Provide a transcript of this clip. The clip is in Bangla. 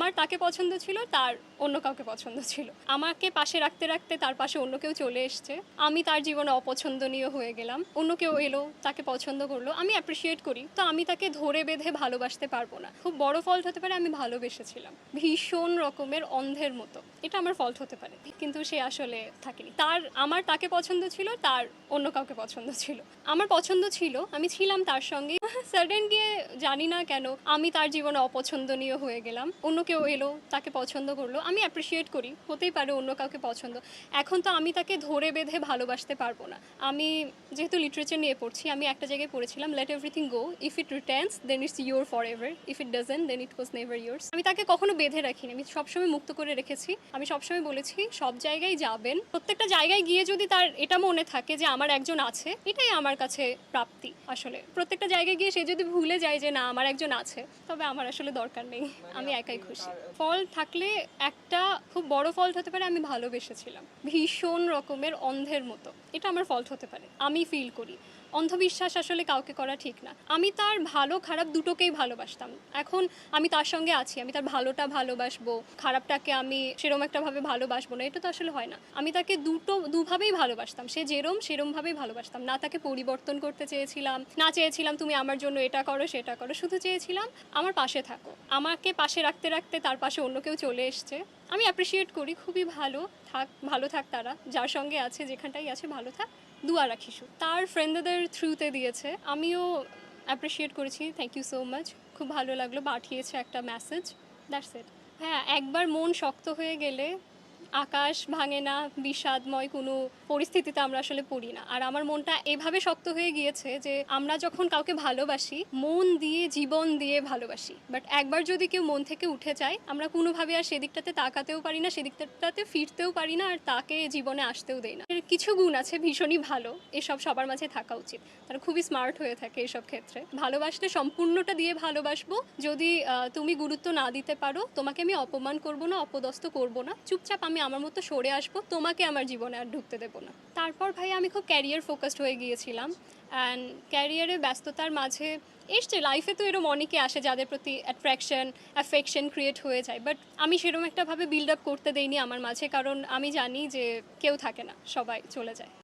আমার তাকে পছন্দ ছিল, তার অন্য কাউকে পছন্দ ছিল। আমাকে পাশে রাখতে রাখতে তার পাশে অন্য কেউ চলে এসছে। আমি তার জীবনে অপছন্দনীয় হয়ে গেলাম। অন্য কেউ এলো, তাকে পছন্দ করলো। আমি অ্যাপ্রিসিয়েট করি, তো আমি তাকে ধরে বেঁধে ভালোবাসতে পারবো না। খুব বড় ফল্ট হতে পারে আমি ভালোবেসেছিলাম ভীষণ রকমের অন্ধের মতো, এটা আমার ফল্ট হতে পারে, কিন্তু সে আসলে থাকেনি। আমার তাকে পছন্দ ছিল, তার অন্য কাউকে পছন্দ ছিল। আমার পছন্দ ছিল, আমি ছিলাম তার সঙ্গে, সাডেন গিয়ে জানি না কেন আমি তার জীবনে অপছন্দনীয় হয়ে গেলাম। অন্য কেউ এলো, তাকে পছন্দ করলো। আমি অ্যাপ্রিসিয়েট করি, হতেই পারে অন্য কাউকে পছন্দ। এখন তো আমি তাকে ধরে বেঁধে ভালোবাসতে পারবো না। আমি যেহেতু লিটারেচার নিয়ে পড়ছি, আমি একটা জায়গায় পড়েছিলাম, let everything go, if it returns then it's your forever, if it doesn't then it was never yours. আমি তাকে কখনো বেঁধে রাখিনি, আমি সবসময় মুক্ত করে রেখেছি। আমি সবসময় বলেছি সব জায়গায় যাবেন, প্রত্যেকটা জায়গায় গিয়ে যদি তার এটা মনে থাকে যে আমার একজন আছে, এটাই আমার কাছে প্রাপ্তি। আসলে প্রত্যেকটা জায়গায় গিয়ে সে যদি ভুলে যায় যে না আমার একজন আছে, তবে আমার আসলে দরকার নেই, আমি একাই খুশি। ফল থাকলে একটা খুব বড় ফল্ট হতে পারে আমি ভালোবেসেছিলাম ভীষণ রকমের অন্ধের মতো, এটা আমার ফল্ট হতে পারে, আমি ফিল করি। অন্ধবিশ্বাস আসলে কাউকে করা ঠিক না। আমি তার ভালো খারাপ দুটোকেই ভালোবাসতাম। এখন আমি তার সঙ্গে আছি, আমি তার ভালোটা ভালোবাসবো, খারাপটাকে আমি সেরম একটাভাবে ভালোবাসবো না, এটা তো আসলে হয় না। আমি তাকে দুভাবেই ভালোবাসতাম, সে সেরমভাবেই ভালোবাসতাম না। তাকে পরিবর্তন করতে চেয়েছিলাম না, চেয়েছিলাম তুমি আমার জন্য এটা করো সেটা করো, শুধু চেয়েছিলাম আমার পাশে থাকো। আমাকে পাশে রাখতে রাখতে তার পাশে অন্য কেউ চলে এসছে। আমি অ্যাপ্রিসিয়েট করি, খুবই ভালো থাক তারা, যার সঙ্গে আছে যেখানটাই আছে ভালো থাক, দুয়া রাখি। তার ফ্রেন্ডদের থ্রুতে দিয়েছে, আমিও অ্যাপ্রিসিয়েট করেছি, থ্যাংক ইউ সো মাচ। খুব ভালো লাগলো, পাঠিয়েছে একটা মেসেজ, দ্যাটস ইট। হ্যাঁ, একবার মন শক্ত হয়ে গেলে আকাশ ভাঙে না, বিষাদময় কোনো পরিস্থিতিতে আমরা আসলে পড়ি না। আর আমার মনটা এভাবে শক্ত হয়ে গিয়েছে যে আমরা যখন কাউকে ভালোবাসি, মন দিয়ে জীবন দিয়ে ভালোবাসি, বাট একবার যদি কেউ মন থেকে উঠে যায়, আমরা কোনোভাবে আর সেদিকটাতে তাকাতেও পারি না, সেদিকটাতে ফিরতেও পারি না, আর তাকে জীবনে আসতেও দেয় না। এর কিছু গুণ আছে ভীষণই ভালো, এসব সবার মাঝে থাকা উচিত। তারা খুবই স্মার্ট হয়ে থাকে এসব ক্ষেত্রে। ভালোবাসলে সম্পূর্ণটা দিয়ে ভালোবাসবো। যদি তুমি গুরুত্ব না দিতে পারো, তোমাকে আমি অপমান করব না, অপদস্থ করব না, চুপচাপ আমি আমার মতো সরে আসবো, তোমাকে আমার জীবনে আর ঢুকতে দেবো না। তারপর ভাই আমি খুব ক্যারিয়ার ফোকাসড হয়ে গিয়েছিলাম, অ্যান্ড ক্যারিয়ারে ব্যস্ততার মাঝে এসছে, লাইফে তো এরম অনেকে আসে যাদের প্রতি অ্যাফেকশন ক্রিয়েট হয়ে যায়, বাট আমি সেরকম একটাভাবে বিল্ড আপ করতে দেইনি আমার মাঝে, কারণ আমি জানি যে কেউ থাকে না, সবাই চলে যায়।